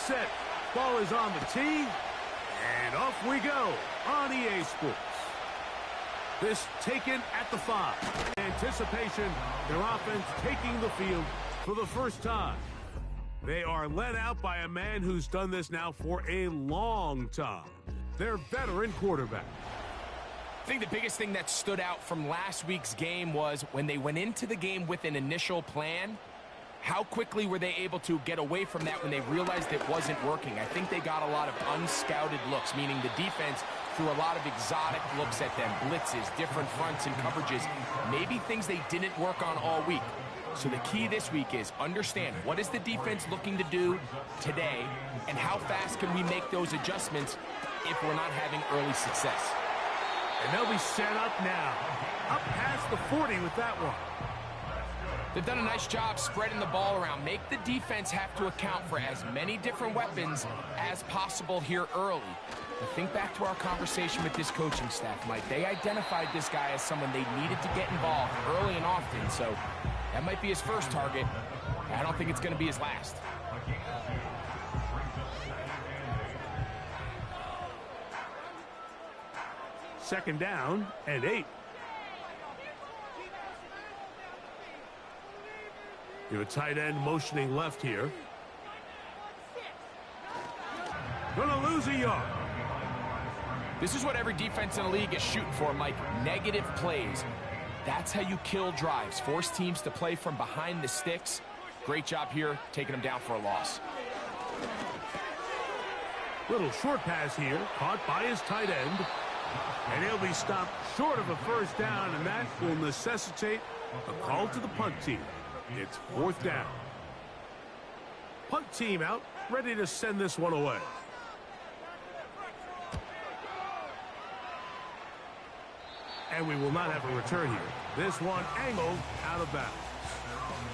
set. Ball is on the tee. And off we go on EA Sports. This taken at the 5. Anticipation, their offense taking the field for the first time. They are led out by a man who's done this now for a long time. Their veteran quarterback. I think the biggest thing that stood out from last week's game was when they went into the game with an initial plan, how quickly were they able to get away from that when they realized it wasn't working? I think they got a lot of unscouted looks, meaning the defense threw a lot of exotic looks at them, blitzes, different fronts and coverages, maybe things they didn't work on all week. So the key this week is understand what is the defense looking to do today and how fast can we make those adjustments if we're not having early success. And they'll be set up now. Up past the 40 with that one. They've done a nice job spreading the ball around. Make the defense have to account for as many different weapons as possible here early. But think back to our conversation with this coaching staff, Mike. They identified this guy as someone they needed to get involved early and often. So that might be his first target. I don't think it's going to be his last. Second down and 8. You have a tight end motioning left here. Gonna lose a yard. This is what every defense in the league is shooting for, Mike. Negative plays. That's how you kill drives. Force teams to play from behind the sticks. Great job here, taking them down for a loss. Little short pass here, caught by his tight end. And he'll be stopped short of a first down, and that will necessitate a call to the punt team. It's 4th down. Punt team out, ready to send this one away. And we will not have a return here. This one angled out of bounds.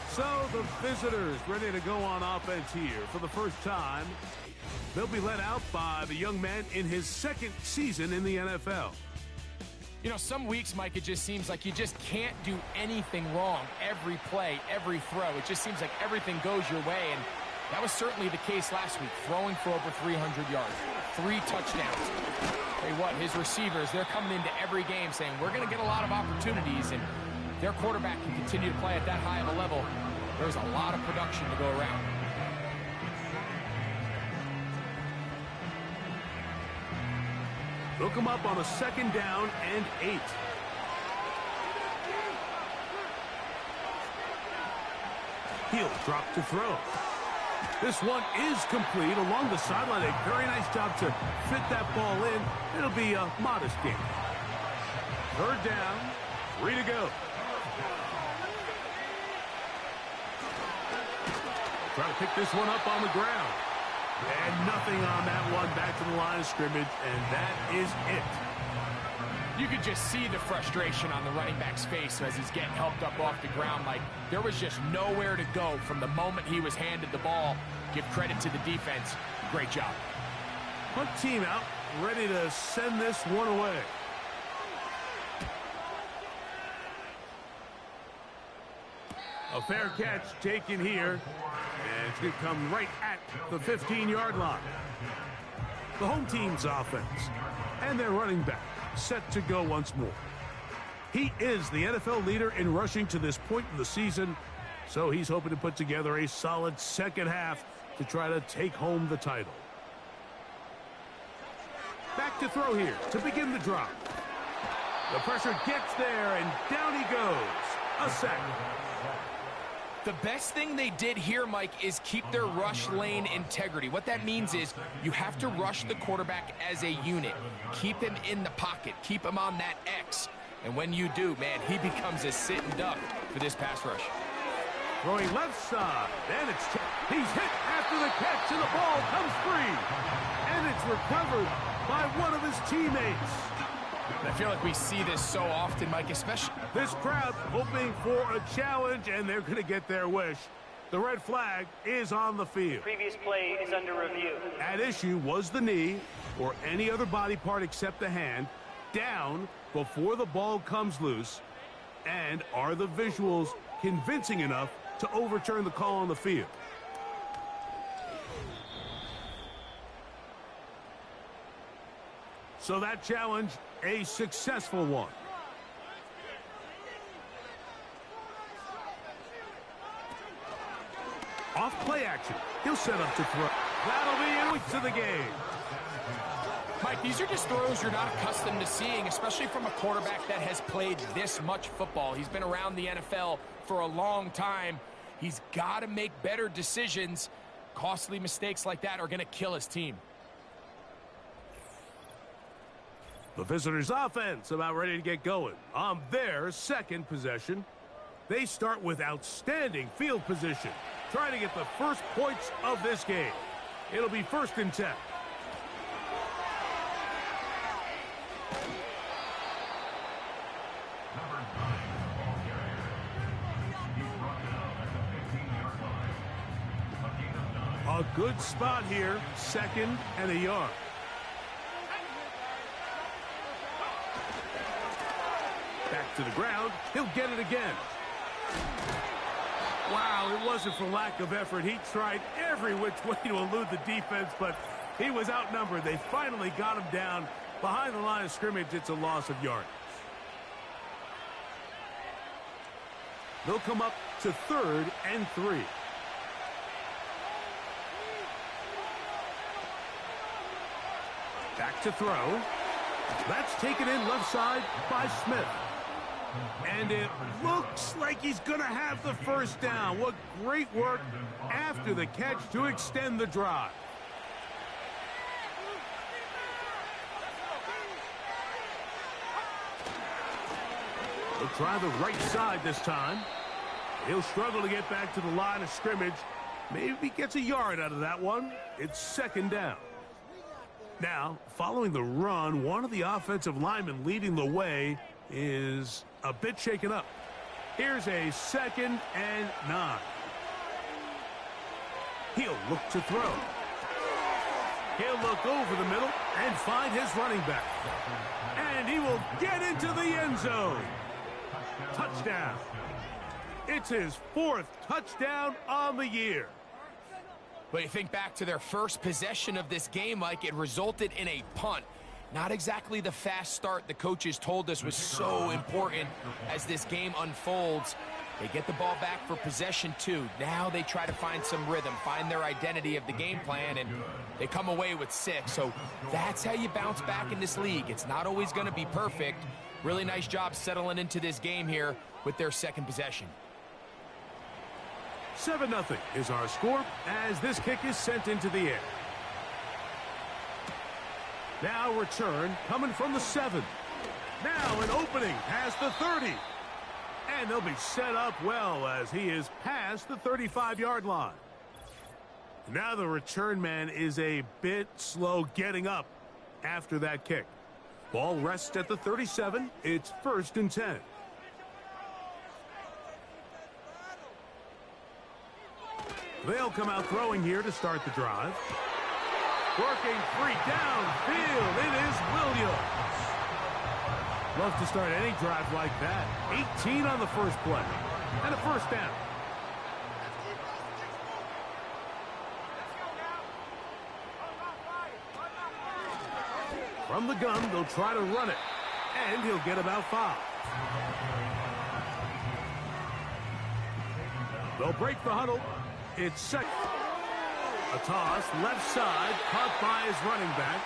So the visitors ready to go on offense here for the first time. They'll be led out by the young man in his 2nd season in the NFL. You know, some weeks, Mike, it just seems like you just can't do anything wrong. Every play, every throw, it just seems like everything goes your way. And that was certainly the case last week, throwing for over 300 yards, 3 touchdowns. Tell you what, his receivers, they're coming into every game saying, we're going to get a lot of opportunities, and their quarterback can continue to play at that high of a level. There's a lot of production to go around. Look him up on a 2nd down and 8. He'll drop to throw. This one is complete along the sideline. A very nice job to fit that ball in. It'll be a modest gain. 3rd down, 3 to go. Try to pick this one up on the ground. And nothing on that one, back to the line of scrimmage, and that is it. You could just see the frustration on the running back's face as he's getting helped up off the ground. Like, there was just nowhere to go from the moment he was handed the ball. Give credit to the defense. Great job. Punt team out, ready to send this one away. A fair catch taken here. And it's going to come right at the 15-yard line. The home team's offense and their running back set to go once more. He is the NFL leader in rushing to this point in the season, so he's hoping to put together a solid second half to try to take home the title. Back to throw here to begin the drop. The pressure gets there, and down he goes. A sack. The best thing they did here, Mike, is keep their rush lane integrity. What that means is you have to rush the quarterback as a unit. Keep him in the pocket. Keep him on that X. And when you do, man, he becomes a sitting duck for this pass rush. Throwing left side. And he's hit after the catch, and the ball comes free. And it's recovered by one of his teammates. I feel like we see this so often, Mike, especially. This crowd hoping for a challenge, and they're going to get their wish. The red flag is on the field. Previous play is under review. At issue was the knee, or any other body part except the hand, down before the ball comes loose. And are the visuals convincing enough to overturn the call on the field? So that challenge, a successful one. Off play action. He'll set up to throw. That'll be into the game. Mike, these are just throws you're not accustomed to seeing, especially from a quarterback that has played this much football. He's been around the NFL for a long time. He's got to make better decisions. Costly mistakes like that are going to kill his team. The visitors' offense about ready to get going on their second possession. They start with outstanding field position, trying to get the first points of this game. It'll be 1st and 10. A good spot here, 2nd and a yard. Back to the ground. He'll get it again. Wow, it wasn't for lack of effort. He tried every which way to elude the defense, but he was outnumbered. They finally got him down behind the line of scrimmage. It's a loss of yardage. They'll come up to 3rd and 3. Back to throw. That's taken in left side by Smith. And it looks like he's going to have the first down. What great work after the catch to extend the drive. He'll try the right side this time. He'll struggle to get back to the line of scrimmage. Maybe he gets a yard out of that one. It's 2nd down. Now, following the run, one of the offensive linemen leading the way is a bit shaken up. Here's a 2nd and 9. He'll look to throw. He'll look over the middle and find his running back. And he will get into the end zone. Touchdown. It's his 4th touchdown on the year. But you think back to their first possession of this game, Mike, it resulted in a punt. Not exactly the fast start the coaches told us was so important as this game unfolds. They get the ball back for possession 2. Now they try to find some rhythm, find their identity of the game plan, and they come away with 6. So that's how you bounce back in this league. It's not always going to be perfect. Really nice job settling into this game here with their second possession. 7-0 is our score as this kick is sent into the air. Now return coming from the 7. Now an opening past the 30. And they'll be set up well as he is past the 35-yard line. Now the return man is a bit slow getting up after that kick. Ball rests at the 37. It's 1st and 10. They'll come out throwing here to start the drive. Working free downfield. It is Williams. Love to start any drive like that. 18 on the first play. And a 1st down. From the gun, they'll try to run it. And he'll get about 5. They'll break the huddle. It's 2nd. A toss, left side, caught by his running back.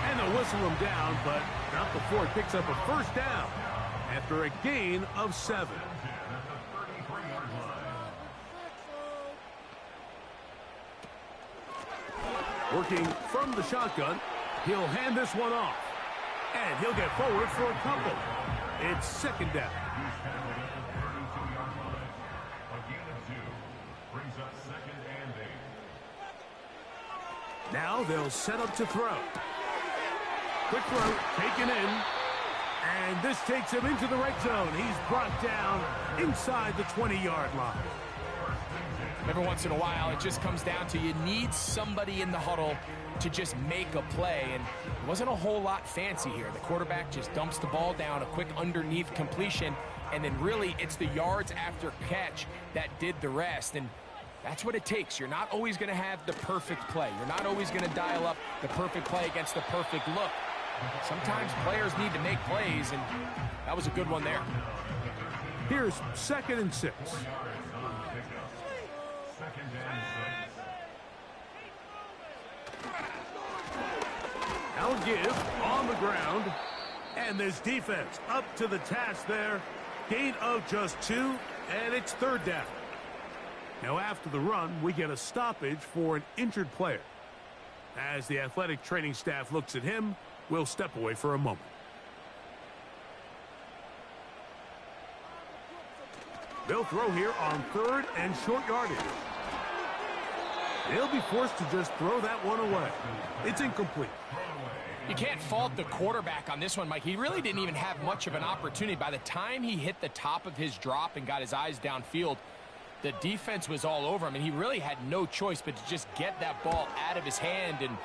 And they'll whistle him down, but not before it picks up a 1st down after a gain of 7. Working from the shotgun, he'll hand this one off. And he'll get forward for a couple. It's 2nd down. Now they'll set up to throw. Quick throw taken in. And this takes him into the red zone. He's brought down inside the 20-yard line. Every once in a while, it just comes down to you need somebody in the huddle to just make a play. And it wasn't a whole lot fancy here. The quarterback just dumps the ball down, a quick underneath completion. And then really it's the yards after catch that did the rest. And that's what it takes. You're not always going to have the perfect play. You're not always going to dial up the perfect play against the perfect look. Sometimes players need to make plays, and that was a good one there. Here's 2nd and 6. Now give on the ground. And this defense up to the task there. Gain of just 2, and it's 3rd down. Now after the run, we get a stoppage for an injured player. As the athletic training staff looks at him, we'll step away for a moment. They'll throw here on 3rd and short yardage. They'll be forced to just throw that one away. It's incomplete. You can't fault the quarterback on this one, Mike. He really didn't even have much of an opportunity. By the time he hit the top of his drop and got his eyes downfield, the defense was all over him, and he really had no choice but to just get that ball out of his hand and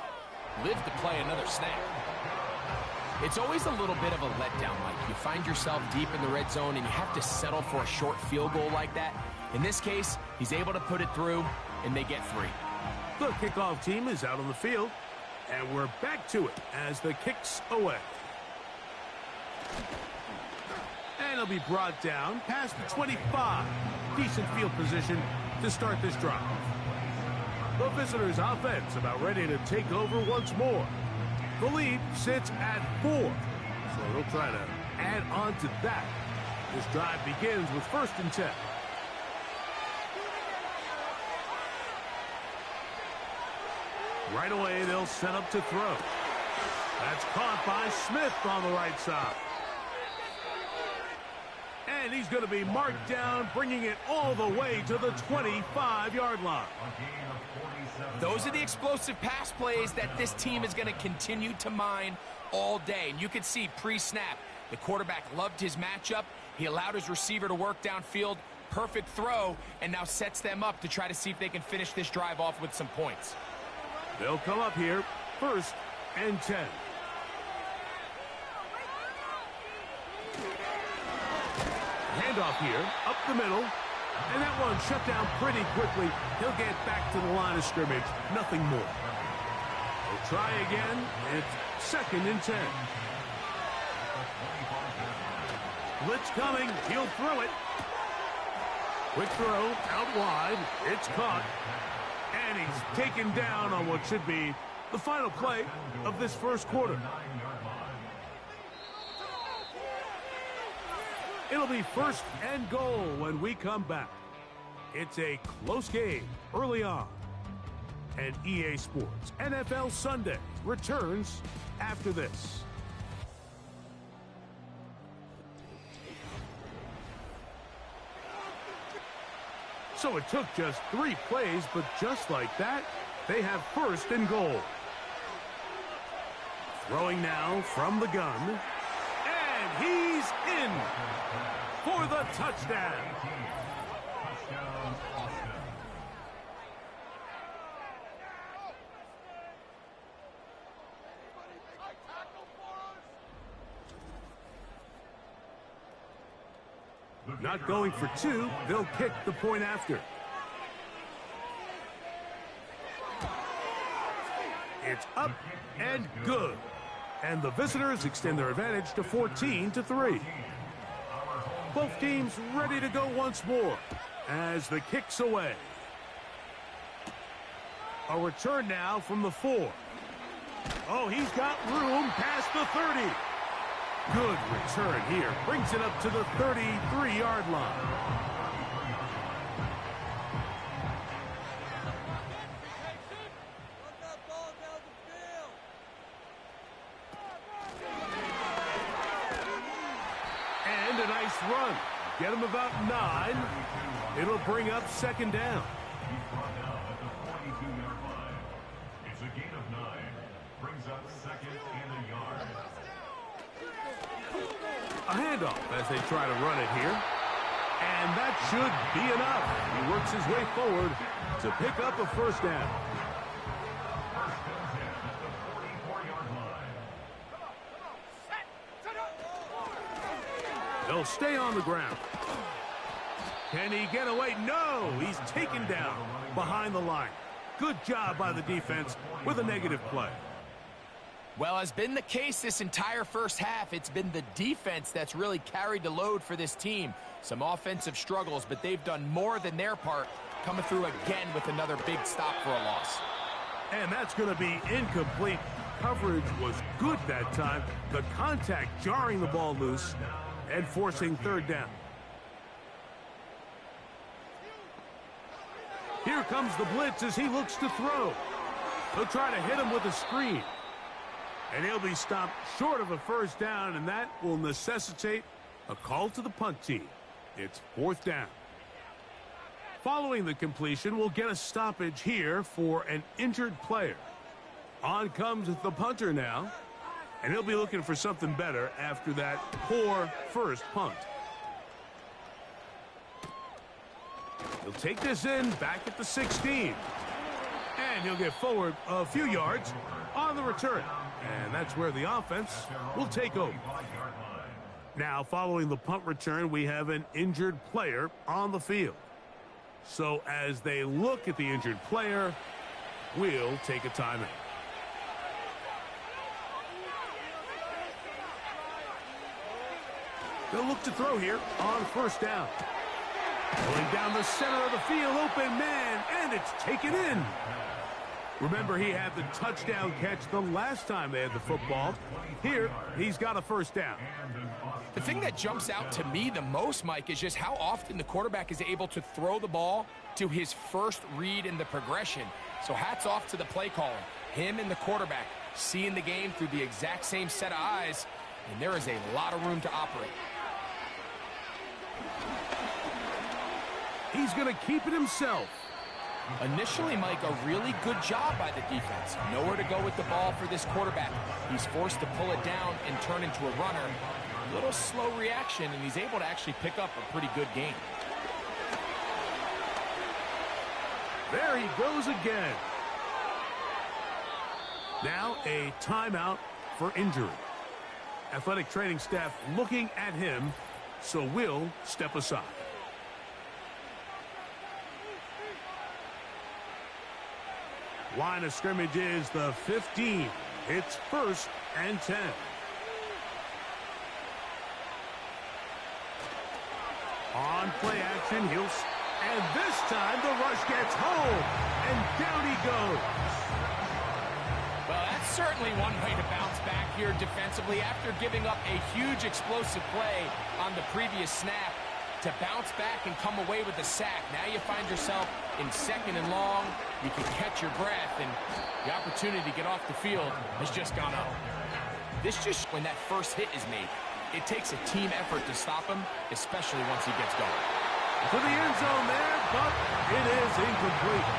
live to play another snap. It's always a little bit of a letdown, Mike. You find yourself deep in the red zone, and you have to settle for a short field goal like that. In this case, he's able to put it through, and they get 3. The kickoff team is out on the field, and we're back to it as the kick's away. And it'll be brought down past the 25. Decent field position to start this drive. The visitors' offense about ready to take over once more. The lead sits at 4, so they'll try to add on to that. This drive begins with 1st and 10. Right away, they'll set up to throw. That's caught by Smith on the right side. And he's going to be marked down, bringing it all the way to the 25-yard line. Those are the explosive pass plays that this team is going to continue to mine all day. And you can see pre-snap, the quarterback loved his matchup. He allowed his receiver to work downfield. Perfect throw, and now sets them up to try to see if they can finish this drive off with some points. They'll come up here, 1st and 10. Handoff here, up the middle. And that one shut down pretty quickly. He'll get back to the line of scrimmage. Nothing more. They'll try again. It's 2nd and 10. Blitz coming. He'll throw it. Quick throw out wide. It's caught. And he's taken down on what should be the final play of this 1st quarter. It'll be 1st and goal when we come back. It's a close game early on. And EA Sports NFL Sunday returns after this. So it took just 3 plays, but just like that, they have 1st and goal. Throwing now from the gun. And he's in for the touchdown. Not going for 2, they'll kick the point after. It's up and good. And the visitors extend their advantage to 14-3. Both teams ready to go once more as the kick's away. A return now from the 4. Oh, he's got room past the 30. Good return here. Brings it up to the 33-yard line. And a nice run. Get him about 9. It'll bring up 2nd down. He's brought down at the 42-yard line. It's a gain of 9. Brings up 2nd and a yard. A handoff as they try to run it here. And that should be enough. He works his way forward to pick up a 1st down. First and 10 at the 44-yard line. They'll stay on the ground. Can he get away? No, he's taken down behind the line. Good job by the defense with a negative play. Well, has been the case this entire first half. It's been the defense that's really carried the load for this team. Some offensive struggles, but they've done more than their part, coming through again with another big stop for a loss. And that's going to be incomplete. Coverage was good that time. The contact jarring the ball loose and forcing third down. Here comes the blitz as he looks to throw. He'll try to hit him with a screen. And he'll be stopped short of a first down, and that will necessitate a call to the punt team. It's fourth down. Following the completion, we'll get a stoppage here for an injured player. On comes the punter now, and he'll be looking for something better after that poor first punt. He'll take this in back at the 16. And he'll get forward a few yards on the return. And that's where the offense will take over. Now, following the punt return, we have an injured player on the field. So as they look at the injured player, we'll take a timeout. They'll look to throw here on first down. Going down the center of the field, open man, and it's taken in. Remember, he had the touchdown catch the last time they had the football. Here, he's got a first down. The thing that jumps out to me the most, Mike, is just how often the quarterback is able to throw the ball to his first read in the progression. So hats off to the play caller. Him and the quarterback seeing the game through the exact same set of eyes, and there is a lot of room to operate. He's going to keep it himself. Initially, Mike, a really good job by the defense. Nowhere to go with the ball for this quarterback. He's forced to pull it down and turn into a runner. A little slow reaction, and he's able to actually pick up a pretty good game. There he goes again. Now a timeout for injury. Athletic training staff looking at him, so we'll step aside. Line of scrimmage is the 15. It's 1st and 10. On play action, and this time the rush gets home, and down he goes. Well, that's certainly one way to bounce back here defensively after giving up a huge explosive play on the previous snap. To bounce back and come away with a sack. Now you find yourself in 2nd and long. You can catch your breath, and the opportunity to get off the field has just gone up. This just, when that first hit is made, it takes a team effort to stop him, especially once he gets going. To the end zone there, but it is incomplete.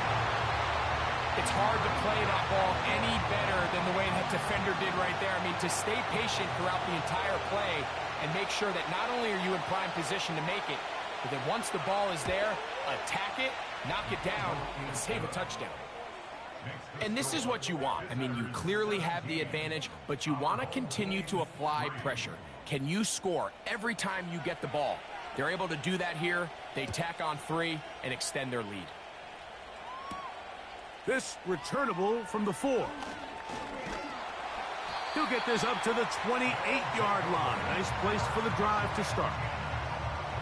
It's hard to play that ball any better than the way that defender did right there. I mean, to stay patient throughout the entire play and make sure that not only are you in prime position to make it, but that once the ball is there, attack it, knock it down, and save a touchdown. And this is what you want. I mean, you clearly have the advantage, but you want to continue to apply pressure. Can you score every time you get the ball? They're able to do that here. They tack on 3 and extend their lead. This returnable from the 4. He'll get this up to the 28-yard line. Nice place for the drive to start.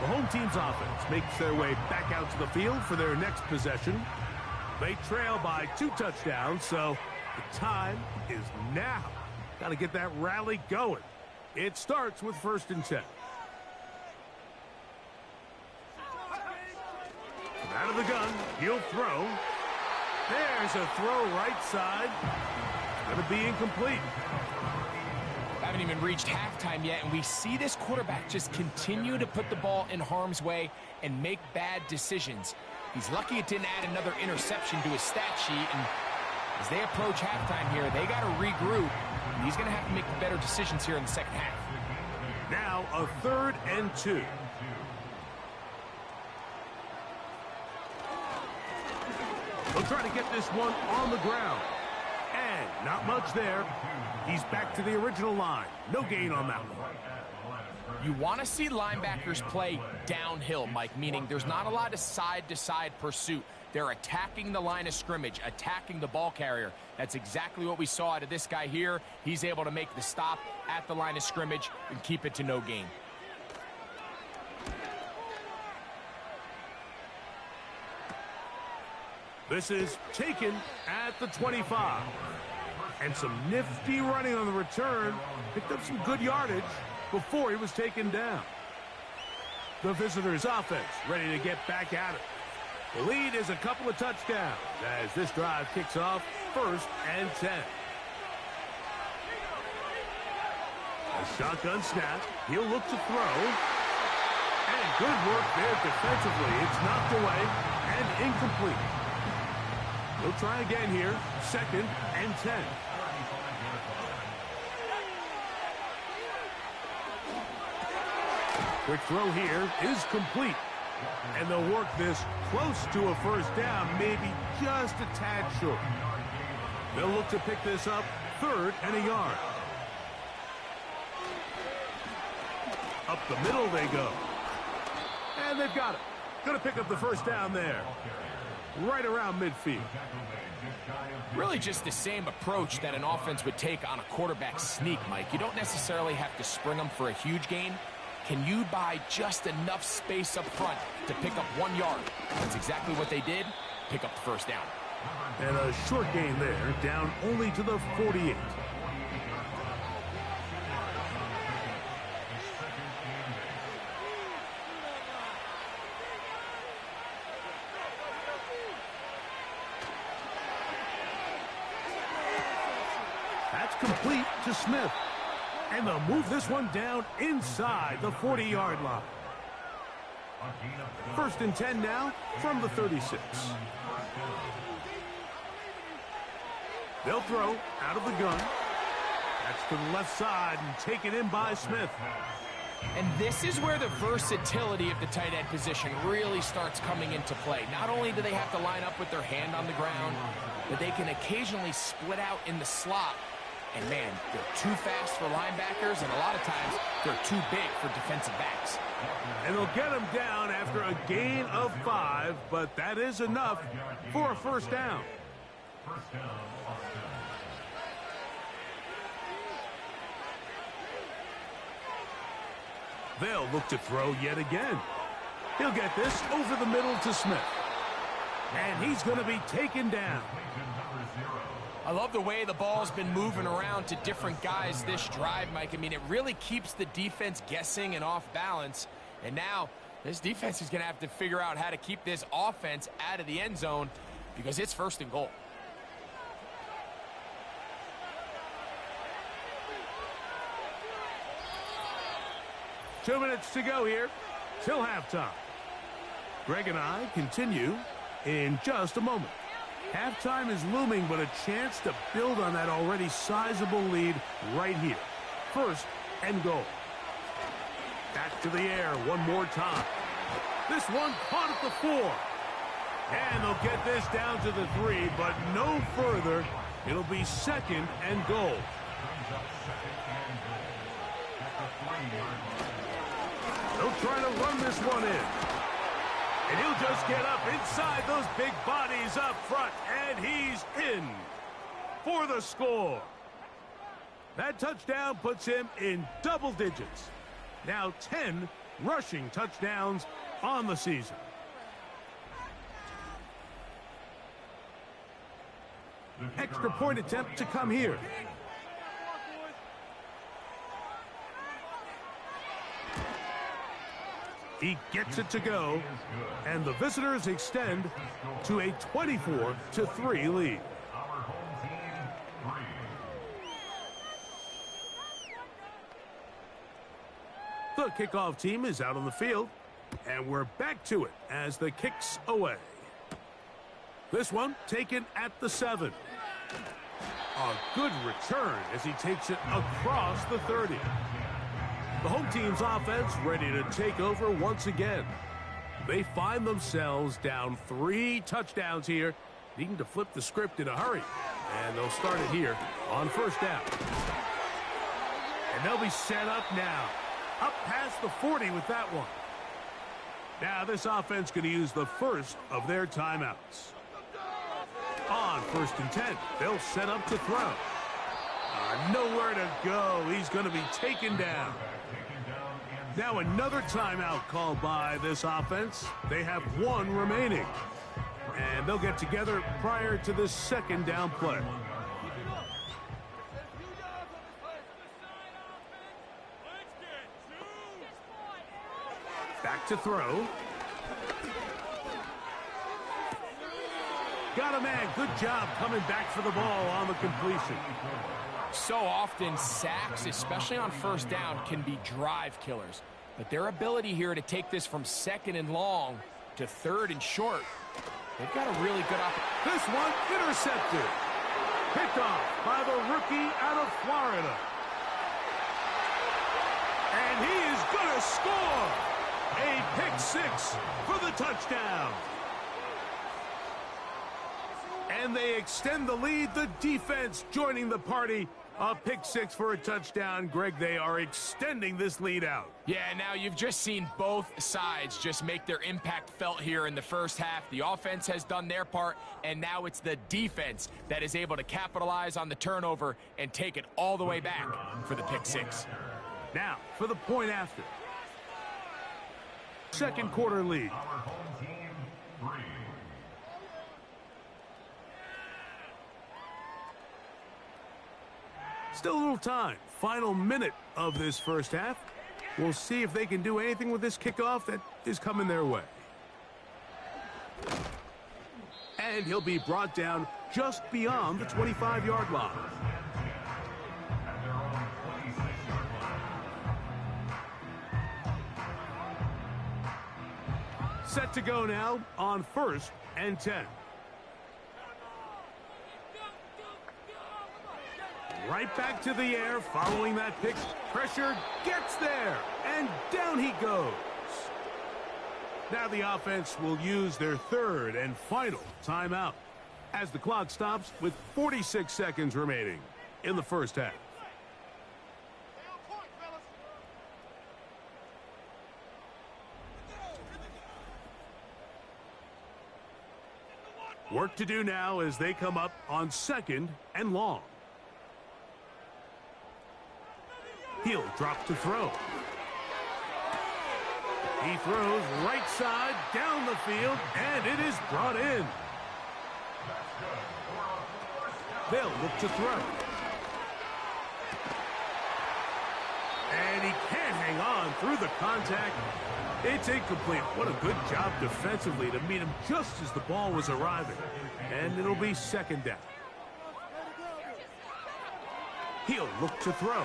The home team's offense makes their way back out to the field for their next possession. They trail by 2 touchdowns, so the time is now. Got to get that rally going. It starts with 1st and 10. Out of the gun, he'll throw. There's a throw right side. It's going to be incomplete. Haven't even reached halftime yet, and we see this quarterback just continue to put the ball in harm's way and make bad decisions. He's lucky it didn't add another interception to his stat sheet, and as they approach halftime here, they got to regroup, and he's going to have to make better decisions here in the second half. Now a 3rd and 2. He'll try to get this one on the ground. And not much there. He's back to the original line. No gain on that one. You want to see linebackers play downhill, Mike, meaning there's not a lot of side-to-side pursuit. They're attacking the line of scrimmage, attacking the ball carrier. That's exactly what we saw out of this guy here. He's able to make the stop at the line of scrimmage and keep it to no gain. This is taken at the 25. And some nifty running on the return. Picked up some good yardage before he was taken down. The visitors' offense ready to get back at it. The lead is a couple of touchdowns as this drive kicks off 1st and 10. A shotgun snap. He'll look to throw. And good work there defensively. It's knocked away and incomplete. He'll try again here. 2nd and 10. Quick throw here is complete. And they'll work this close to a 1st down, maybe just a tad short. They'll look to pick this up 3rd and a yard. Up the middle they go. And they've got it. Going to pick up the 1st down there. Right around midfield. Really just the same approach that an offense would take on a quarterback sneak, Mike. You don't necessarily have to spring them for a huge gain. Can you buy just enough space up front to pick up 1 yard? That's exactly what they did. Pick up the 1st down. And a short gain there, down only to the 48. That's complete to Smith. And they'll move this one down inside the 40-yard line. 1st and 10 now from the 36. They'll throw out of the gun. That's to the left side and taken in by Smith. And this is where the versatility of the tight end position really starts coming into play. Not only do they have to line up with their hand on the ground, but they can occasionally split out in the slot. And, man, they're too fast for linebackers, and a lot of times they're too big for defensive backs. And they'll get him down after a gain of 5, but that is enough for a 1st down. They'll look to throw yet again. He'll get this over the middle to Smith. And he's going to be taken down. I love the way the ball's been moving around to different guys this drive, Mike. I mean, it really keeps the defense guessing and off balance. And now this defense is going to have to figure out how to keep this offense out of the end zone because it's 1st and goal. Two minutes to go here till halftime. Greg and I continue in just a moment. Halftime is looming, but a chance to build on that already sizable lead right here. 1st and goal. Back to the air one more time. This one caught at the 4. And they'll get this down to the 3, but no further. It'll be 2nd and goal. They'll try to run this one in. And he'll just get up inside those big bodies up front. And he's in for the score. That touchdown puts him in double digits. Now 10 rushing touchdowns on the season. Extra point attempt to come here. He gets it to go, and the visitors extend to a 24-3 lead. The kickoff team is out on the field, and we're back to it as the kick's away. This one taken at the 7. A good return as he takes it across the 30. The home team's offense ready to take over once again. They find themselves down 3 touchdowns here, needing to flip the script in a hurry. And they'll start it here on 1st down. And they'll be set up now. up past the 40 with that one. Now this offense going to use the first of their timeouts. On 1st and 10, they'll set up to throw. Nowhere to go. He's going to be taken down. Now another timeout called by this offense. They have one remaining. And they'll get together prior to the second down play. Back to throw. Got a man. Good job coming back for the ball on the completion. So often, sacks, especially on 1st down, can be drive killers. But their ability here to take this from 2nd and long to 3rd and short, they've got a really good opportunity. This one intercepted. Picked off by the rookie out of Florida. And he is going to score. A pick 6 for the touchdown. And they extend the lead. The defense joining the party. A pick 6 for a touchdown. Greg, they are extending this lead out. Yeah, now you've just seen both sides just make their impact felt here in the first half. The offense has done their part, and now it's the defense that is able to capitalize on the turnover and take it all the way back for the pick 6. Now, for the point after. Second quarter lead. Our home team, 3. Still a little time. Final minute of this first half. We'll see if they can do anything with this kickoff that is coming their way. And he'll be brought down just beyond the 25-yard line. Set to go now on 1st and 10. Right back to the air following that pick. Pressure gets there, and down he goes. Now the offense will use their 3rd and final timeout as the clock stops with 46 seconds remaining in the first half. Work to do now as they come up on 2nd and long. He'll drop to throw. He throws right side down the field, and it is brought in. They'll look to throw. And he can't hang on through the contact. It's incomplete. What a good job defensively to meet him just as the ball was arriving. And it'll be 2nd down. He'll look to throw.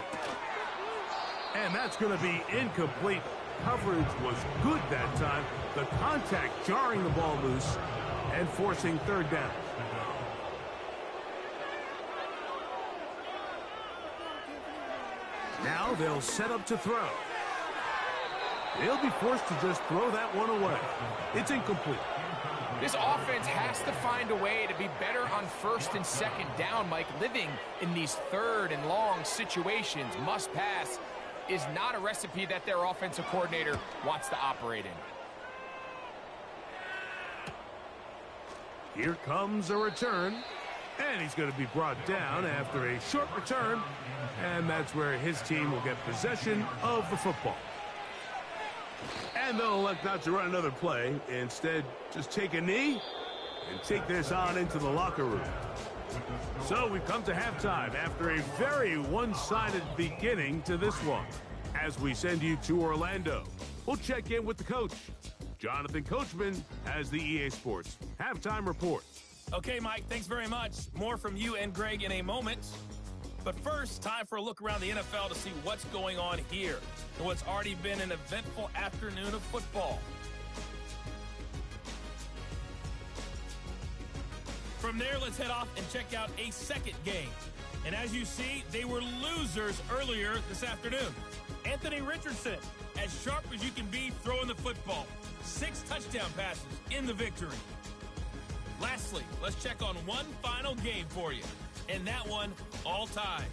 And that's going to be incomplete. Coverage was good that time. The contact jarring the ball loose and forcing 3rd down. Now they'll set up to throw. They'll be forced to just throw that one away. It's incomplete. This offense has to find a way to be better on 1st and 2nd down, Mike. Living in these 3rd and long situations, must pass, is not a recipe that their offensive coordinator wants to operate in. Here comes a return, and he's going to be brought down after a short return, and that's where his team will get possession of the football. And they'll elect not to run another play. Instead, just take a knee and take this on into the locker room. So we've come to halftime after a very one-sided beginning to this one. As we send you to Orlando, we'll check in with the coach. Jonathan Coachman has the EA Sports Halftime Report. Okay, Mike, thanks very much. More from you and Greg in a moment. But first, time for a look around the NFL to see what's going on here in what's already been an eventful afternoon of football. From there, let's head off and check out a second game. And as you see, they were losers earlier this afternoon. Anthony Richardson, as sharp as you can be throwing the football. 6 touchdown passes in the victory. Lastly, let's check on one final game for you. And that one, all tied.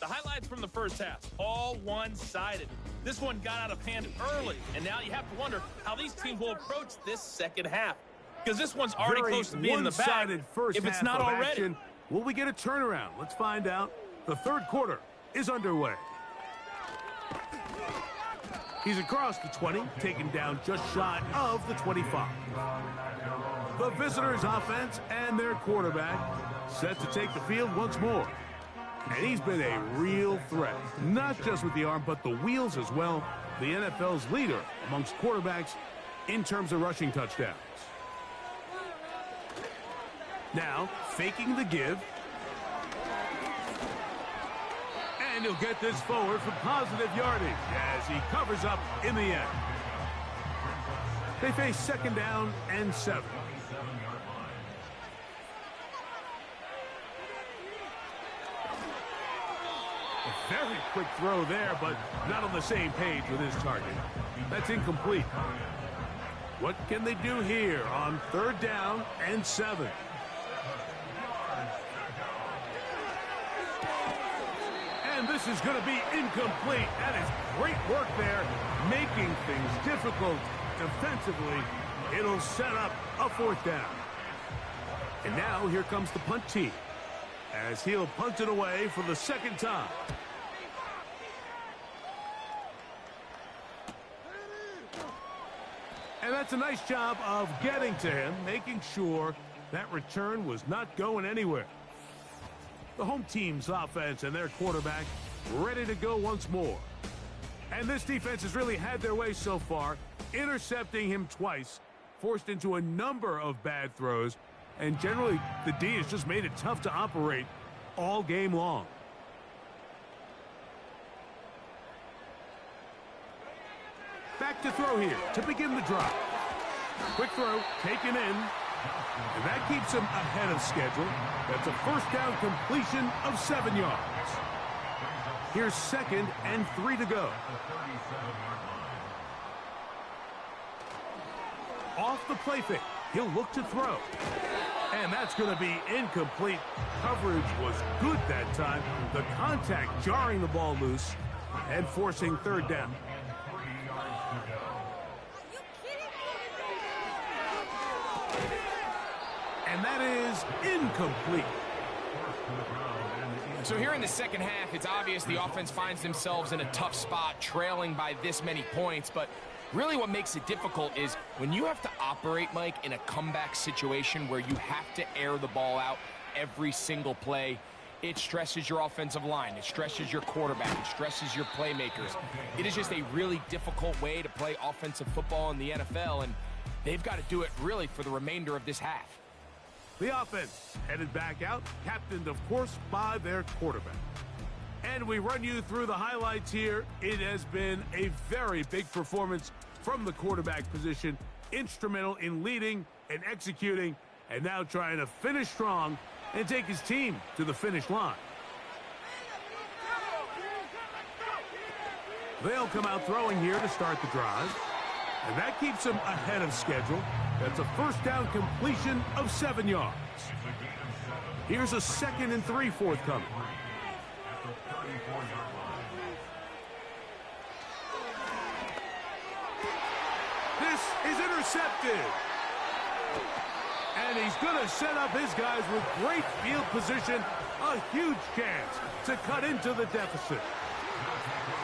The highlights from the first half, all one-sided. This one got out of hand early, and now you have to wonder how these teams will approach this second half. Because this one's already close to being in the bag, if it's not already. Action. Will we get a turnaround? Let's find out. The third quarter is underway. He's across the 20, taken down just shy of the 25. The visitors' offense and their quarterback set to take the field once more. And he's been a real threat, not just with the arm, but the wheels as well. The NFL's leader amongst quarterbacks in terms of rushing touchdowns. Now, faking the give. And he'll get this forward for positive yardage as he covers up in the end. They face second down and 7. A very quick throw there, but not on the same page with his target. That's incomplete. What can they do here on third down and 7? And this is going to be incomplete. That is great work there, making things difficult defensively. It'll set up a fourth down. And now here comes the punt team as he'll punt it away for the second time. And that's a nice job of getting to him, making sure that return was not going anywhere. The home team's offense and their quarterback ready to go once more. And this defense has really had their way so far, intercepting him twice, forced into a number of bad throws, and generally the D has just made it tough to operate all game long. Back to throw here to begin the drive. Quick throw taken in. And that keeps him ahead of schedule. That's a first down completion of 7 yards. Here's second and 3 to go. Off the play fake. He'll look to throw. And that's going to be incomplete. Coverage was good that time. The contact jarring the ball loose and forcing third down. And that is incomplete. So here in the second half, it's obvious the offense finds themselves in a tough spot, trailing by this many points. But really what makes it difficult is when you have to operate, Mike, in a comeback situation where you have to air the ball out every single play, it stresses your offensive line. It stresses your quarterback. It stresses your playmakers. It is just a really difficult way to play offensive football in the NFL, and they've got to do it really for the remainder of this half. The offense headed back out, captained, of course, by their quarterback. And we run you through the highlights here. It has been a very big performance from the quarterback position, instrumental in leading and executing, and now trying to finish strong and take his team to the finish line. They'll come out throwing here to start the drive. And that keeps him ahead of schedule. That's a first down completion of 7 yards. Here's a second and 3 forthcoming. This is intercepted. And he's going to set up his guys with great field position. A huge chance to cut into the deficit.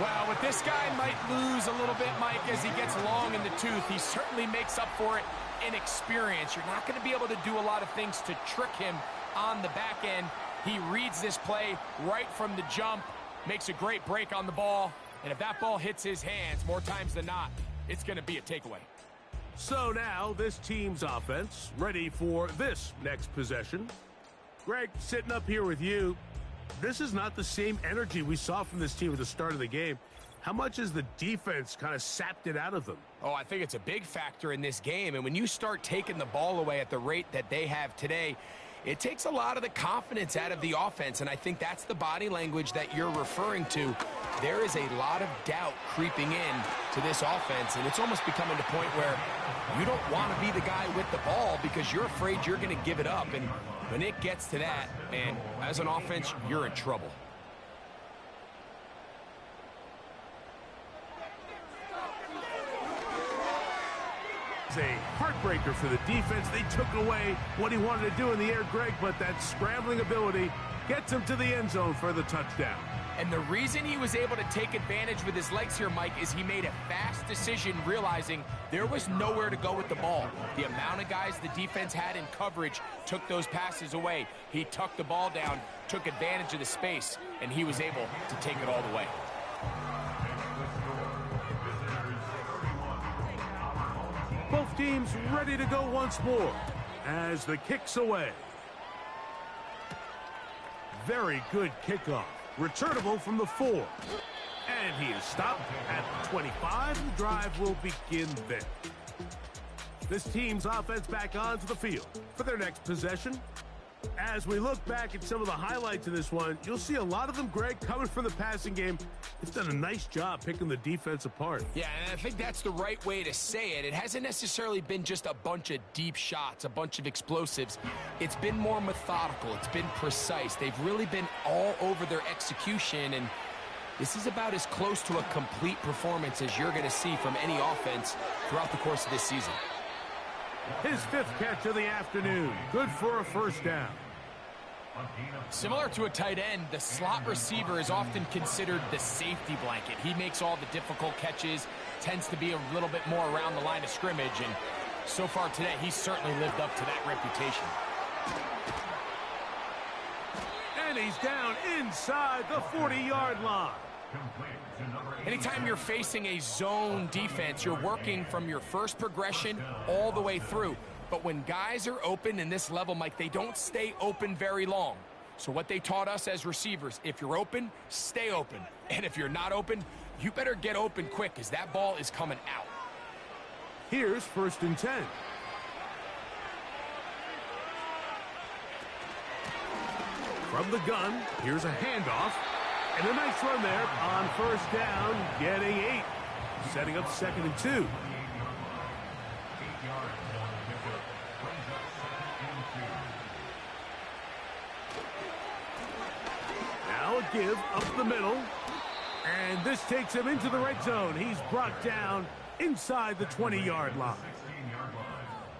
Well, what this guy might lose a little bit, Mike, as he gets long in the tooth, he certainly makes up for it in experience. You're not going to be able to do a lot of things to trick him on the back end. He reads this play right from the jump, makes a great break on the ball, and if that ball hits his hands more times than not, it's going to be a takeaway. So now this team's offense ready for this next possession. Greg, sitting up here with you. This is not the same energy we saw from this team at the start of the game. How much has the defense kind of sapped it out of them? Oh, I think it's a big factor in this game. And when you start taking the ball away at the rate that they have today, it takes a lot of the confidence out of the offense. And I think that's the body language that you're referring to. There is a lot of doubt creeping in to this offense. And it's almost becoming to the point where you don't want to be the guy with the ball because you're afraid you're going to give it up. And when it gets to that, man, as an offense, you're in trouble. That's a heartbreaker for the defense. They took away what he wanted to do in the air, Greg, but that scrambling ability gets him to the end zone for the touchdown. And the reason he was able to take advantage with his legs here, Mike, is he made a fast decision realizing there was nowhere to go with the ball. The amount of guys the defense had in coverage took those passes away. He tucked the ball down, took advantage of the space, and he was able to take it all the way. Both teams ready to go once more as the kick's away. Very good kickoff. Returnable from the 4. And he is stopped at the 25. The drive will begin there. This team's offense back onto the field for their next possession. As we look back at some of the highlights of this one, you'll see a lot of them, Greg, coming from the passing game. It's done a nice job picking the defense apart. Yeah, and I think that's the right way to say it. It hasn't necessarily been just a bunch of deep shots, a bunch of explosives. It's been more methodical. It's been precise. They've really been all over their execution, and this is about as close to a complete performance as you're going to see from any offense throughout the course of this season. His 5th catch of the afternoon. Good for a first down. Similar to a tight end, the slot receiver is often considered the safety blanket. He makes all the difficult catches, tends to be a little bit more around the line of scrimmage, and so far today, he's certainly lived up to that reputation. And he's down inside the 40-yard line. Anytime you're facing a zone defense, you're working from your first progression all the way through. But when guys are open in this level, Mike, they don't stay open very long. So what they taught us as receivers, if you're open, stay open. And if you're not open, you better get open quick because that ball is coming out. Here's 1st and 10. From the gun, here's a handoff. And a nice run there on 1st down, getting 8. Setting up 2nd and 2. Now a give up the middle. And this takes him into the red zone. He's brought down inside the 20-yard line.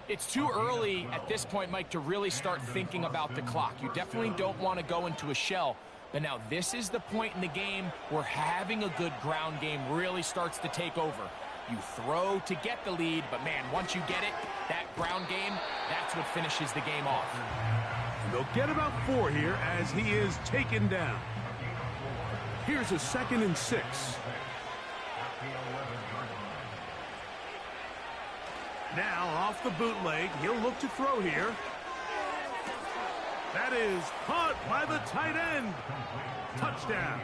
It's too early at this point, Mike, to really start thinking about the clock. You definitely don't want to go into a shell. But now this is the point in the game where having a good ground game really starts to take over. You throw to get the lead, but man, once you get it, that ground game, that's what finishes the game off. And they'll get about 4 here as he is taken down. Here's a 2nd and 6. Now off the bootleg, he'll look to throw here. That is caught by the tight end. Touchdown.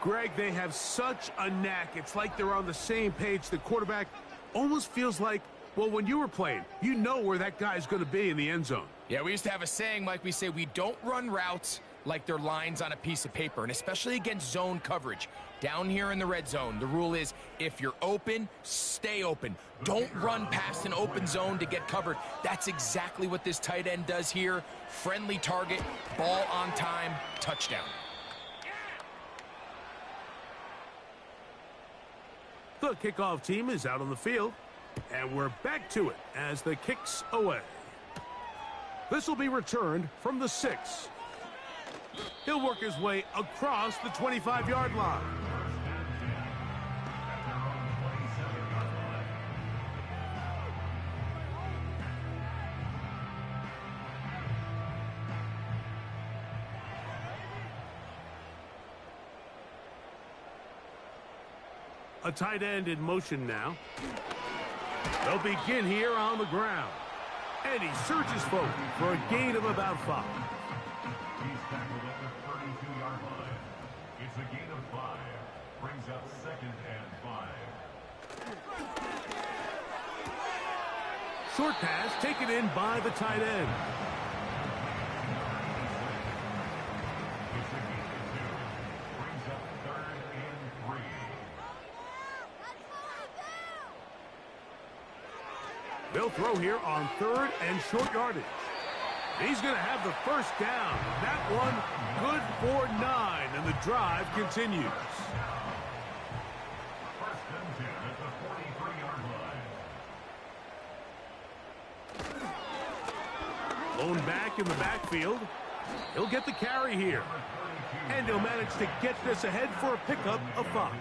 Greg, they have such a knack. It's like they're on the same page. The quarterback almost feels like, well, when you were playing, you know where that guy's going to be in the end zone. Yeah, we used to have a saying, Mike, we say we don't run routes like they're lines on a piece of paper, and especially against zone coverage. Down here in the red zone, the rule is if you're open, stay open. Don't run past an open zone to get covered. That's exactly what this tight end does here. Friendly target, ball on time, touchdown. The kickoff team is out on the field, and we're back to it as the kick's away. This will be returned from the 6. He'll work his way across the 25-yard line. A tight end in motion now. They'll begin here on the ground. And he surges forward for a gain of about 5. He's tackled at the 32-yard line. It's a gain of 5. Brings up 2nd and 5. Short pass taken in by the tight end. It's a gain of 2. Brings up 3rd and 3. They'll throw here on 3rd and short yardage. He's going to have the first down. That one good for 9, and the drive continues. First and 10 at the 43-yard Blown back in the backfield. He'll get the carry here. And he'll manage to get this ahead for a pickup of 5.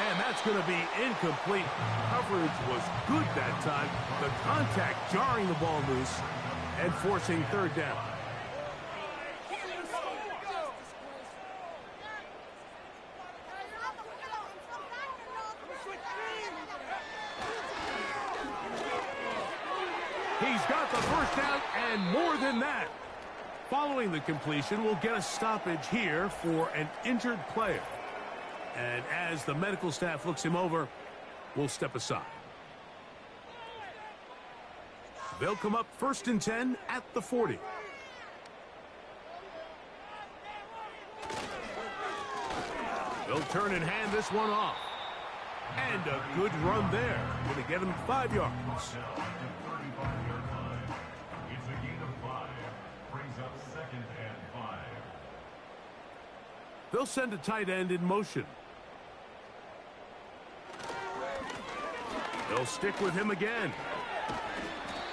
And that's going to be incomplete. Coverage was good that time. The contact jarring the ball loose and forcing 3rd down. He's got the 1st down and more than that. Following the completion, we'll get a stoppage here for an injured player. And as the medical staff looks him over, we'll step aside. They'll come up 1st and 10 at the 40. They'll turn and hand this one off. And a good run there. Going to get him 5 yards. It's a gain of 5. Brings up 2nd and 5. They'll send a tight end in motion. They'll stick with him again.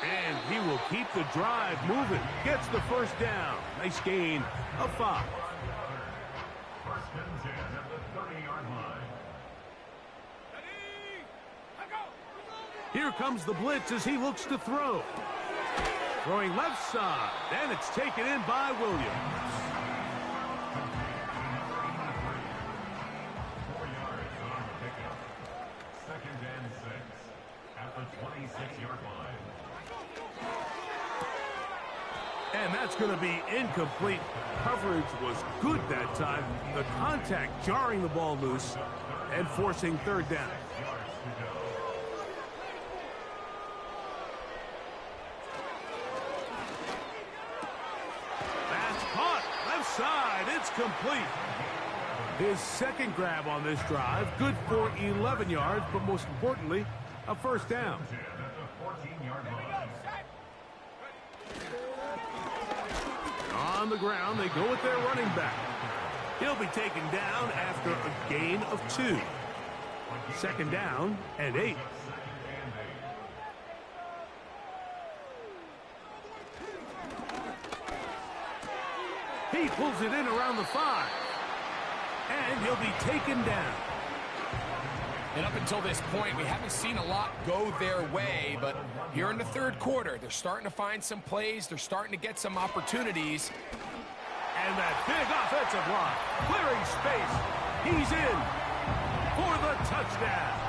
And he will keep the drive moving. Gets the 1st down. Nice gain of 5. 1st and 10 at the 30-yard line. Here comes the blitz as he looks to throw. Throwing left side. And it's taken in by Williams. 4 yards on the pickup. 2nd and 6 at the 26-yard line. And that's going to be incomplete. Coverage was good that time. The contact jarring the ball loose and forcing 3rd down. That's caught. Left side. It's complete. His 2nd grab on this drive. Good for 11 yards, but most importantly, a 1st down. At the 14-yard line. On the ground, they go with their running back. He'll be taken down after a gain of 2. 2nd down and 8. He pulls it in around the 5. And he'll be taken down. And up until this point, we haven't seen a lot go their way, but here in the 3rd quarter, they're starting to find some plays. They're starting to get some opportunities. And that big offensive line, clearing space. He's in for the touchdown.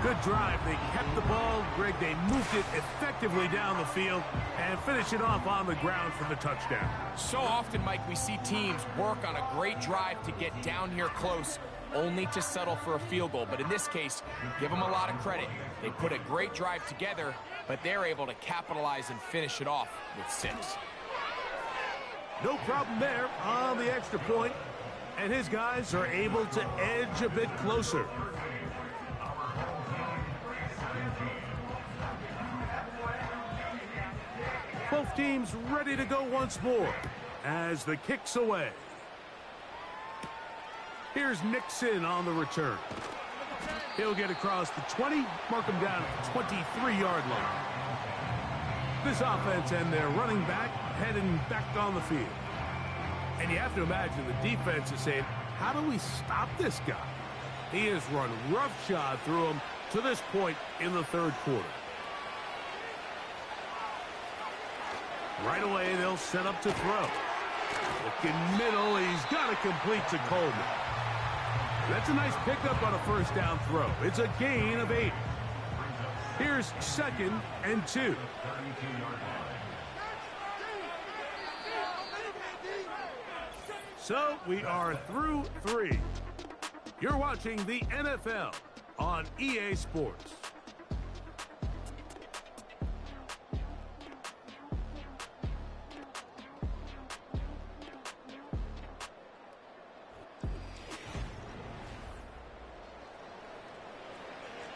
Good drive. They kept the ball. Greg, they moved it effectively down the field and finish it off on the ground for the touchdown. So often, Mike, we see teams work on a great drive to get down here close, only to settle for a field goal. But in this case, give them a lot of credit. They put a great drive together, but they're able to capitalize and finish it off with 6. No problem there on the extra point, and his guys are able to edge a bit closer. Both teams ready to go once more as the kick's away. Here's Nixon on the return. He'll get across the 20, mark him down at the 23-yard line. This offense and their running back heading back on the field. And you have to imagine the defense is saying, how do we stop this guy? He has run roughshod through him to this point in the 3rd quarter. Right away, they'll set up to throw. Looking middle, he's got to complete to Coleman. That's a nice pickup on a 1st down throw. It's a gain of 8. Here's 2nd and 2. So we are through 3. You're watching the NFL on EA Sports.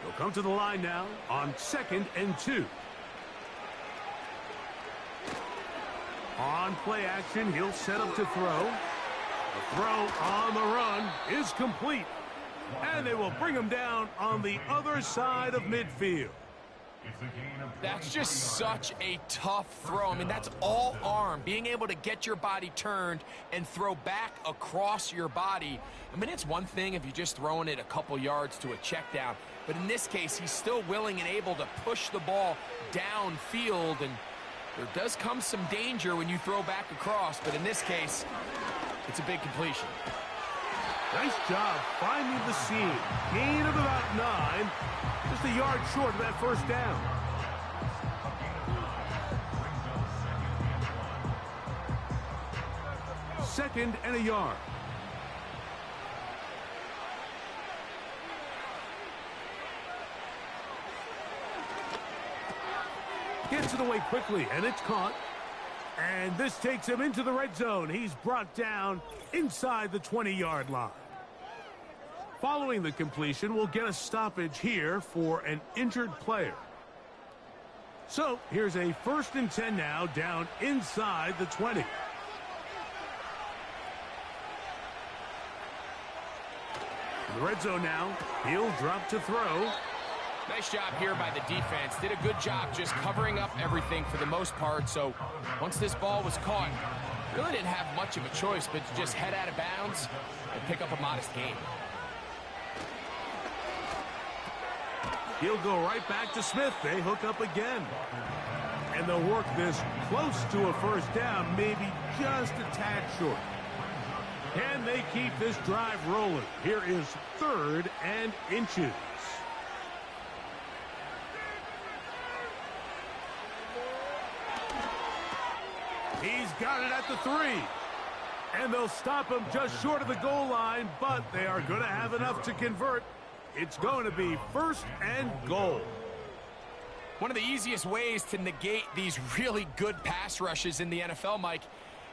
They'll come to the line now on 2nd and 2. On play action, he'll set up to throw. The throw on the run is complete. And they will bring him down on the other side of midfield. That's just such a tough throw. I mean, that's all arm. Being able to get your body turned and throw back across your body. I mean, it's one thing if you're just throwing it a couple yards to a check down. But in this case, he's still willing and able to push the ball downfield. And there does come some danger when you throw back across. But in this case, it's a big completion. Nice job finding the seam. Gain of about 9. Just a yard short of that first down. Second and a yard. Gets it away quickly, and it's caught. And this takes him into the red zone. He's brought down inside the 20-yard line. Following the completion, we'll get a stoppage here for an injured player. So here's a 1st and 10 now, down inside the 20. In the red zone now, he'll drop to throw. Nice job here by the defense. Did a good job just covering up everything for the most part. So once this ball was caught, really didn't have much of a choice but to just head out of bounds and pick up a modest gain. He'll go right back to Smith. They hook up again. And they'll work this close to a first down, maybe just a tad short. Can they keep this drive rolling? Here is 3rd and inches. He's got it at the 3. And they'll stop him just short of the goal line, but they are going to have enough to convert. It's going to be 1st and goal. One of the easiest ways to negate these really good pass rushes in the NFL, Mike,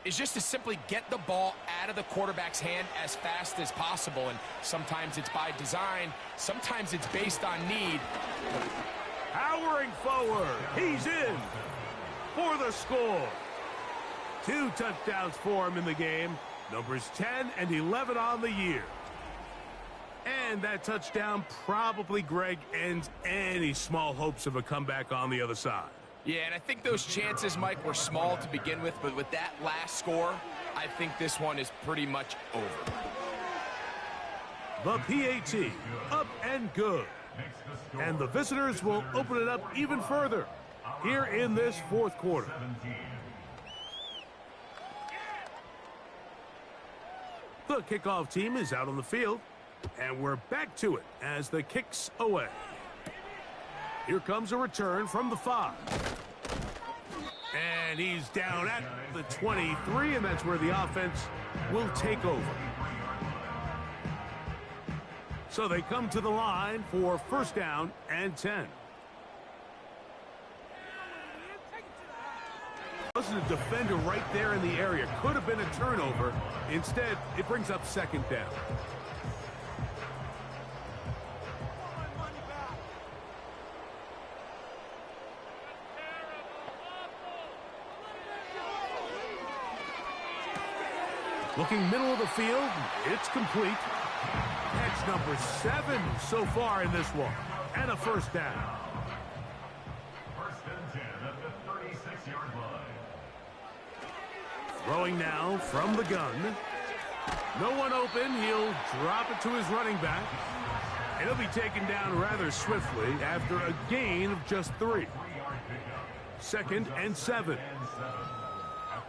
is just to simply get the ball out of the quarterback's hand as fast as possible. And sometimes it's by design, sometimes it's based on need. Powering forward, he's in for the score. 2 touchdowns for him in the game. Numbers 10 and 11 on the year. And that touchdown probably, Greg, ends any small hopes of a comeback on the other side. Yeah, and I think those chances, Mike, were small to begin with, but with that last score, I think this one is pretty much over. The PAT, up and good. And the visitors will open it up even further here in this 4th quarter. The kickoff team is out on the field. And we're back to it as the kick's away. Here comes a return from the 5. And he's down at the 23, and that's where the offense will take over. So they come to the line for 1st down and 10. Wasn't a defender right there in the area. Could have been a turnover. Instead, it brings up 2nd down. Looking middle of the field, it's complete. Catch number 7 so far in this one. And a 1st down. 1st and 10 at the 36-yard line. Throwing now from the gun. No one open. He'll drop it to his running back. And he'll be taken down rather swiftly after a gain of just 3. 2nd and 7. At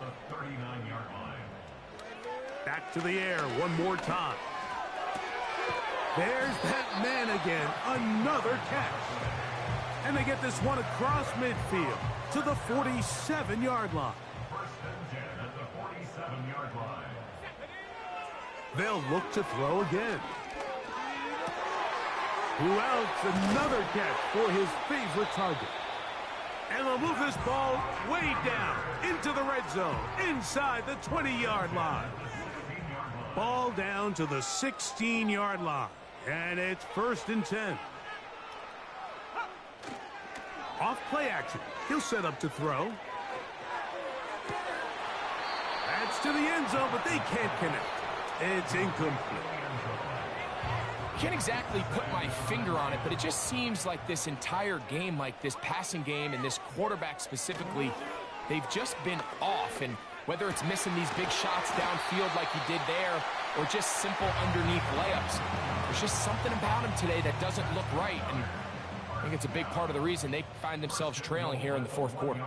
the 39-yard line. Back to the air one more time. There's that man again. Another catch. And they get this one across midfield to the 47-yard line. 1st and 10 at the 47-yard line. They'll look to throw again. Who else? Another catch for his favorite target. And they'll move this ball way down into the red zone, inside the 20-yard line. Ball down to the 16-yard line. And it's 1st and 10. Off play action. He'll set up to throw. gets to the end zone, but they can't connect. It's incomplete. Can't exactly put my finger on it, but it just seems like this entire game, like this passing game and this quarterback specifically, they've just been off. And whether it's missing these big shots downfield like he did there or just simple underneath layups, there's just something about him today that doesn't look right. And I think it's a big part of the reason they find themselves trailing here in the fourth quarter.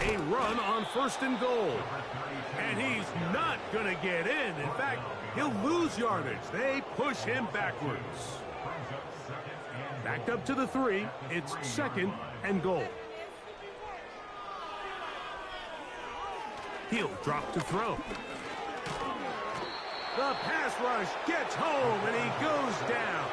A run on 1st and goal. And he's not going to get in. In fact, he'll lose yardage. They push him backwards. Backed up to the 3. It's 2nd and goal. He'll drop to throw. The pass rush gets home, and he goes down.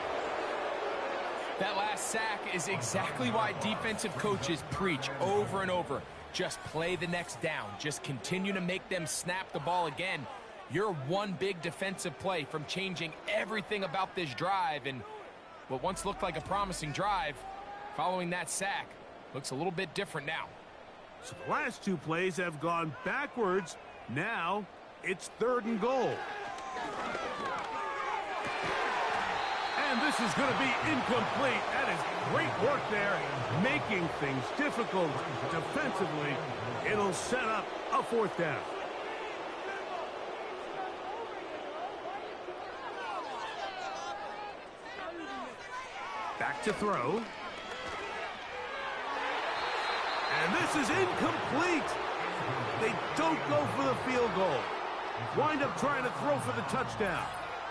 That last sack is exactly why defensive coaches preach over and over. Just play the next down. Just continue to make them snap the ball again. You're one big defensive play from changing everything about this drive. And what once looked like a promising drive, following that sack, looks a little bit different now. So the last 2 plays have gone backwards. Now it's 3rd and goal. And this is going to be incomplete. That is great work there, making things difficult defensively. It'll set up a 4th down. Back to throw. And this is incomplete. They don't go for the field goal. Wind up trying to throw for the touchdown.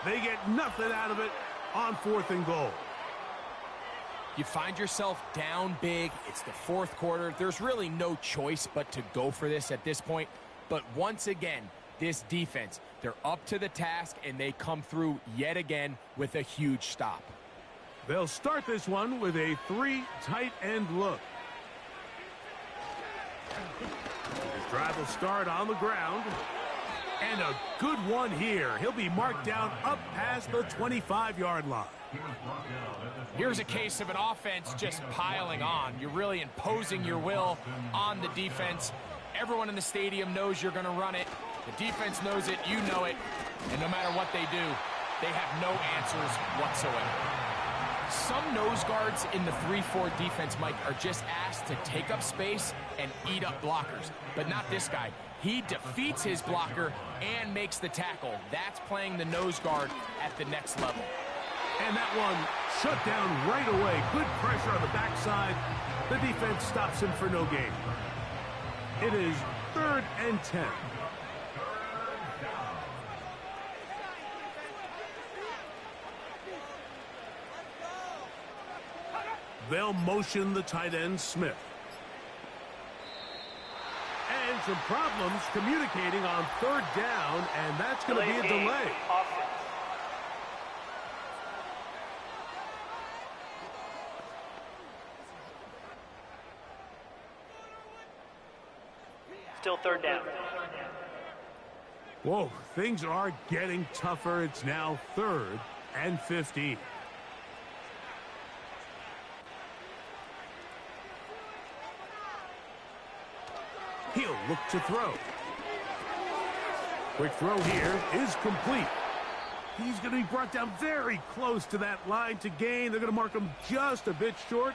They get nothing out of it on 4th and goal. You find yourself down big. It's the 4th quarter. There's really no choice but to go for this at this point. But once again, this defense, they're up to the task, and they come through yet again with a huge stop. They'll start this one with a 3 tight end look. His drive will start on the ground. And a good one here. He'll be marked down up past the 25-yard line. Here's a case of an offense just piling on. You're really imposing your will on the defense. Everyone in the stadium knows you're going to run it. The defense knows it. You know it. And no matter what they do, they have no answers whatsoever. Some nose guards in the 3-4 defense, Mike, are just asked to take up space and eat up blockers. But not this guy. He defeats his blocker and makes the tackle. That's playing the nose guard at the next level. And that one shut down right away. Good pressure on the backside. The defense stops him for no gain. It is 3rd and 10. They'll motion the tight end, Smith. And some problems communicating on 3rd down, and that's going to be a delay. Still 3rd down. Whoa, things are getting tougher. It's now 3rd and 15. He'll look to throw. Quick throw here is complete. He's going to be brought down very close to that line to gain. They're going to mark him just a bit short.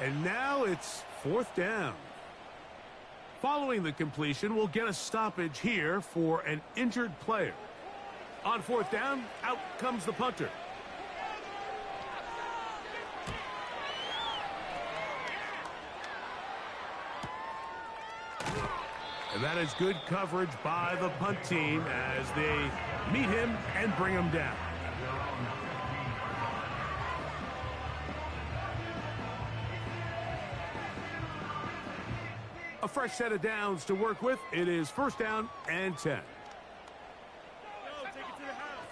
And now it's 4th down. Following the completion, we'll get a stoppage here for an injured player. On 4th down, out comes the punter. And that is good coverage by the punt team as they meet him and bring him down. A fresh set of downs to work with. It is 1st down and 10.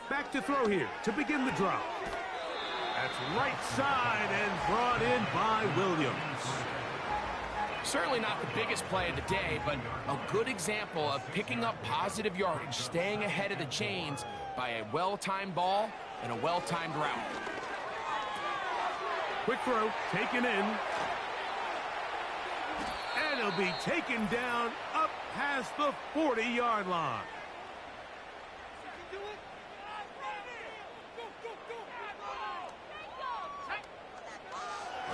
Back to throw here to begin the drop. That's right side and brought in by Williams. Certainly not the biggest play of the day, but a good example of picking up positive yardage, staying ahead of the chains by a well-timed ball and a well-timed route. Quick throw, taken in. And And he'll be taken down up past the 40-yard line.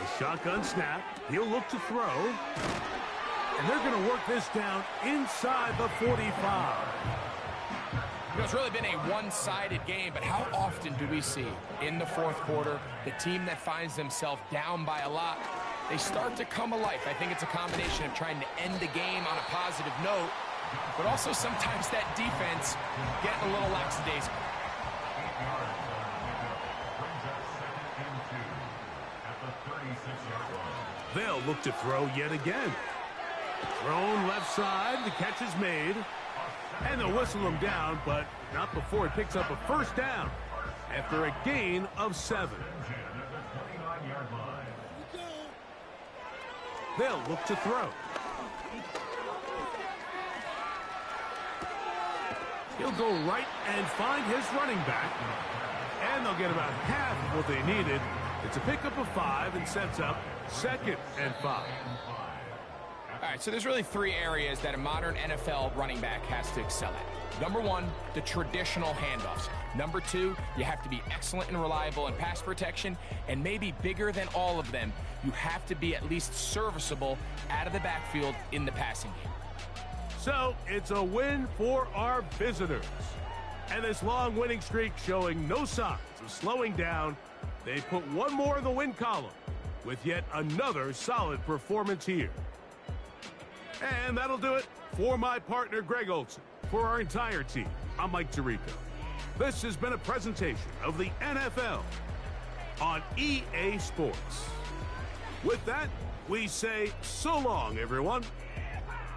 A shotgun snap. He'll look to throw. And they're going to work this down inside the 45. You know, it's really been a one-sided game, but how often do we see in the fourth quarter the team that finds themselves down by a lot, they start to come alive? I think it's a combination of trying to end the game on a positive note, but also sometimes that defense getting a little lackadaisical. They'll look to throw yet again. Thrown left side, the catch is made. And they'll whistle him down, but not before he picks up a first down after a gain of 7. They'll look to throw. He'll go right and find his running back. And they'll get about half of what they needed. It's a pickup of 5 and sets up 2nd and 5. All right, so there's really 3 areas that a modern NFL running back has to excel at. Number 1, the traditional handoffs. Number 2, you have to be excellent and reliable in pass protection. And maybe bigger than all of them, you have to be at least serviceable out of the backfield in the passing game. So it's a win for our visitors. And this long winning streak showing no signs of slowing down. They put one more in the win column with yet another solid performance here. And that'll do it for my partner, Greg Olson. For our entire team, I'm Mike Tirico. This has been a presentation of the NFL on EA Sports. With that, we say so long, everyone.